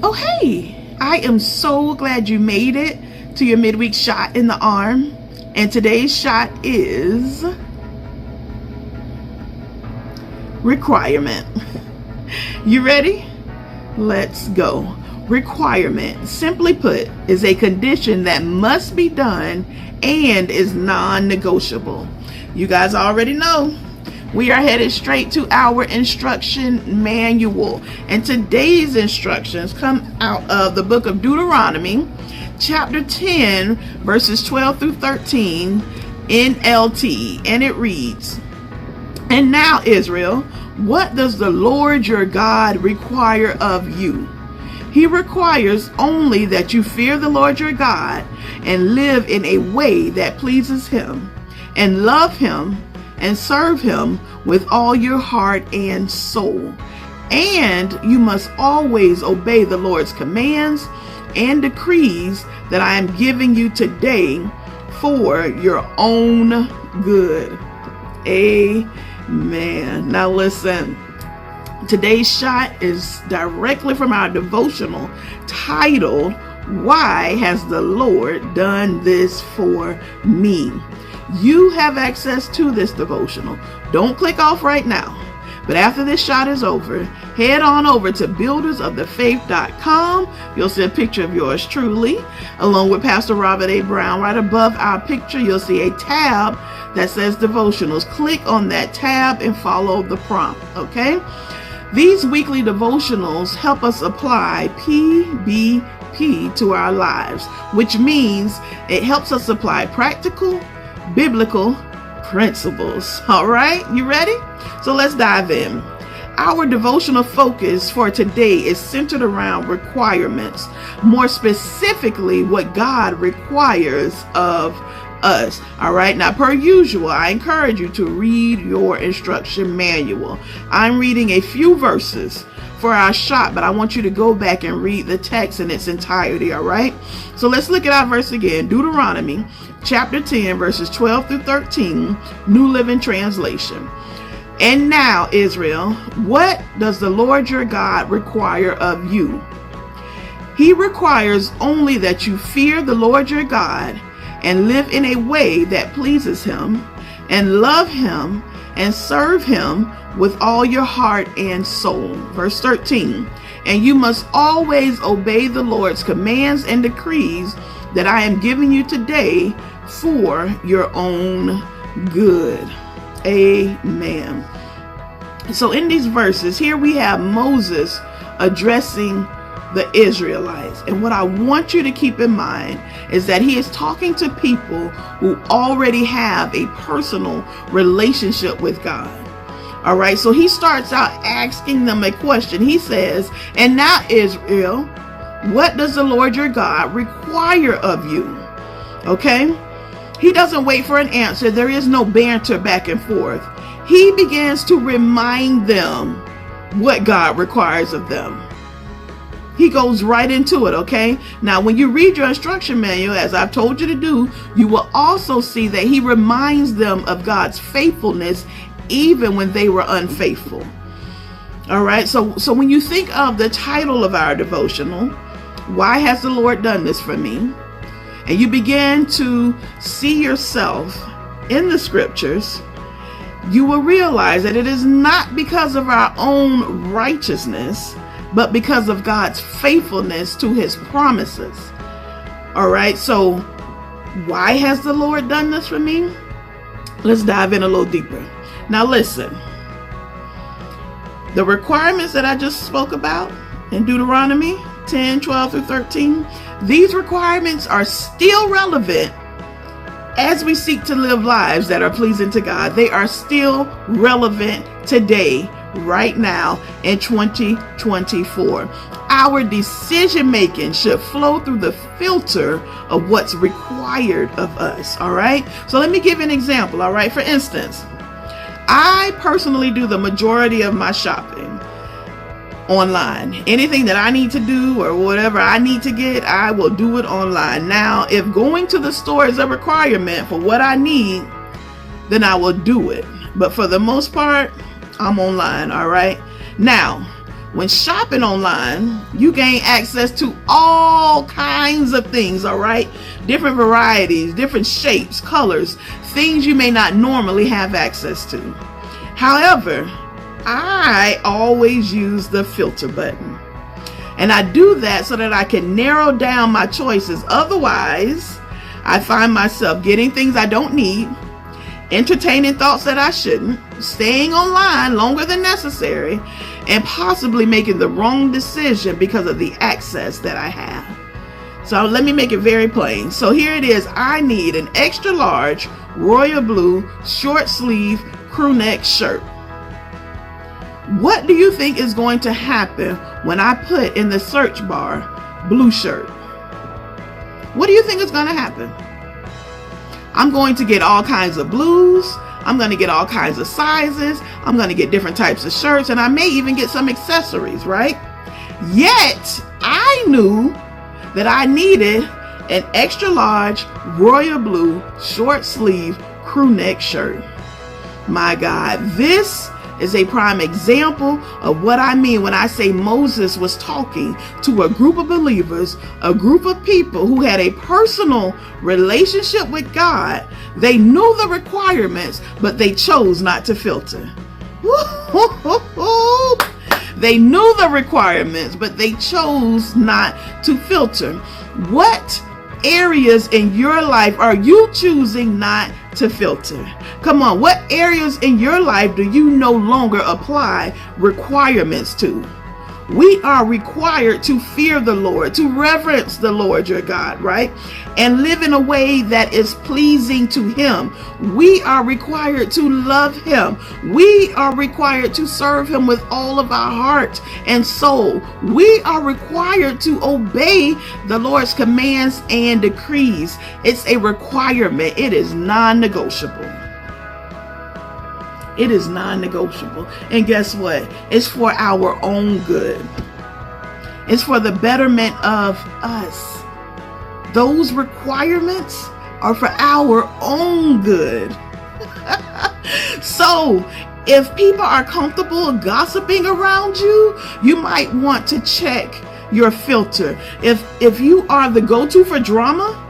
Oh, hey, I am so glad you made it to your midweek shot in the arm. And today's shot is requirement. You ready? Let's go. Requirement, simply put, is a condition that must be done and is non-negotiable. You guys already know. We are headed straight to our instruction manual, and today's instructions come out of the book of Deuteronomy, chapter 10, verses 12 through 13, NLT, and it reads, "And now, Israel, what does the Lord your God require of you? He requires only that you fear the Lord your God and live in a way that pleases him, and love him and serve him with all your heart and soul. And you must always obey the Lord's commands and decrees that I am giving you today for your own good." Amen. Now listen, today's shot is directly from our devotional titled, "Why Has the Lord Done This For Me?" You have access to this devotional. Don't click off right now. But after this shot is over, head on over to buildersofthefaith.com. You'll see a picture of yours truly, along with Pastor Robert A. Brown. Right above our picture, you'll see a tab that says devotionals. Click on that tab and follow the prompt, okay? These weekly devotionals help us apply PBP to our lives, which means it helps us apply practical biblical principles. All right, you ready? So let's dive in. Our devotional focus for today is centered around requirements, more specifically what God requires of us. All right, now per usual, I encourage you to read your instruction manual. I'm reading a few verses for our shot, but I want you to go back and read the text in its entirety. All right, so let's look at our verse again. Deuteronomy chapter 10, verses 12 through 13, New Living Translation. "And now, Israel, what does the Lord your God require of you? He requires only that you fear the Lord your God and live in a way that pleases him, and love him and serve him with all your heart and soul." Verse 13, "And you must always obey the Lord's commands and decrees that I am giving you today for your own good." Amen. So in these verses here we have Moses addressing the Israelites, and what I want you to keep in mind is that he is talking to people who already have a personal relationship with God. All right, so he starts out asking them a question. He says, "And now, Israel, what does the Lord your God require of you?" Okay, he doesn't wait for an answer. There is no banter back and forth. He begins to remind them what God requires of them. He goes right into it, okay? Now, when you read your instruction manual, as I've told you to do, you will also see that he reminds them of God's faithfulness even when they were unfaithful. All right, so when you think of the title of our devotional, "Why Has the Lord Done This For Me?" and you begin to see yourself in the scriptures, you will realize that it is not because of our own righteousness, but because of God's faithfulness to his promises. All right, so why has the Lord done this for me? Let's dive in a little deeper. Now listen, the requirements that I just spoke about in Deuteronomy 10, 12 through 13, these requirements are still relevant as we seek to live lives that are pleasing to God. They are still relevant today, right now in 2024. Our decision making should flow through the filter of what's required of us. All right, so let me give you an example. All right, for instance, I personally do the majority of my shopping online. Anything that I need to do or whatever I need to get, I will do it online. Now, if going to the store is a requirement for what I need, then I will do it. But for the most part, I'm online. All right. Now, When shopping online, you gain access to all kinds of things, all right? Different varieties, different shapes, colors, things you may not normally have access to. However, I always use the filter button. And I do that so that I can narrow down my choices. Otherwise, I find myself getting things I don't need, entertaining thoughts that I shouldn't, staying online longer than necessary, and possibly making the wrong decision because of the access that I have. So let me make it very plain. So here it is. I need an extra large royal blue short sleeve crew neck shirt. What do you think is going to happen when I put in the search bar blue shirt? What do you think is going to happen? I'm going to get all kinds of blues. I'm going to get all kinds of sizes. I'm going to get different types of shirts, and I may even get some accessories, right? Yet, I knew that I needed an extra large royal blue short sleeve crew neck shirt. My God, this is a prime example of what I mean when I say Moses was talking to a group of believers, a group of people who had a personal relationship with God. They knew the requirements, but they chose not to filter. They knew the requirements, but they chose not to filter. What areas in your life are you choosing not to filter? Come on, what areas in your life do you no longer apply requirements to? We are required to fear the Lord, to reverence the Lord your God, right? And live in a way that is pleasing to him. We are required to love him. We are required to serve him with all of our heart and soul. We are required to obey the Lord's commands and decrees. It's a requirement. It is non-negotiable. It is non-negotiable. And guess what? It's for our own good. It's for the betterment of us. Those requirements are for our own good. So, if people are comfortable gossiping around you, you might want to check your filter. If you are the go-to for drama,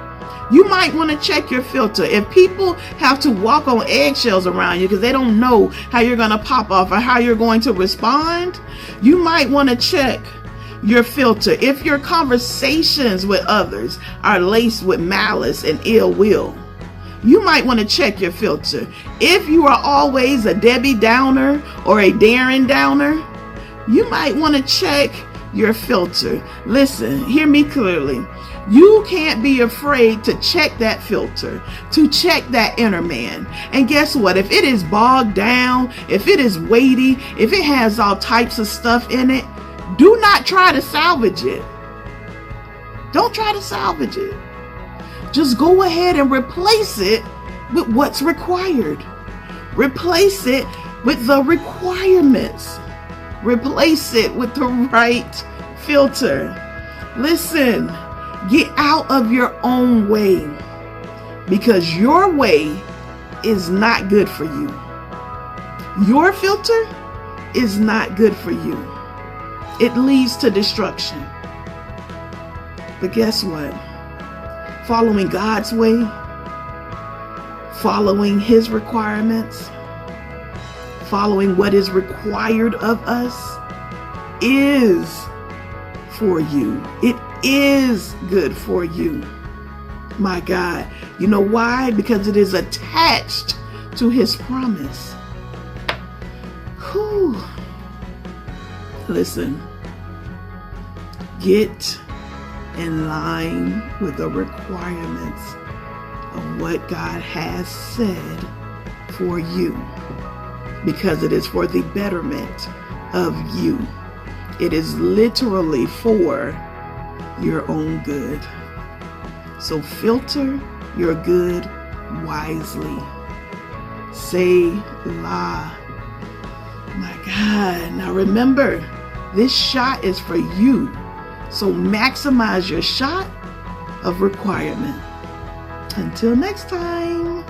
you might want to check your filter. If people have to walk on eggshells around you because they don't know how you're going to pop off or how you're going to respond, you might want to check your filter. If your conversations with others are laced with malice and ill will, you might want to check your filter. If you are always a Debbie Downer or a Darren Downer, you might want to check your filter. Listen, hear me clearly. You can't be afraid to check that filter, to check that inner man. And guess what? If it is bogged down, if it is weighty, if it has all types of stuff in it, do not try to salvage it. Don't try to salvage it. Just go ahead and replace it with what's required. Replace it with the requirements. Replace it with the right filter. Listen. Get out of your own way, because your way is not good for you. Your filter is not good for you. It leads to destruction. But guess what? Following God's way, following his requirements, following what is required of us is for you. It is good for you. My God. You know why? Because it is attached to his promise. Whew. Listen. Get in line with the requirements of what God has said for you, because it is for the betterment of you. It is literally for your own good. So filter your good wisely. Selah. My God. Now remember, this shot is for you. So maximize your shot of requirement. Until next time.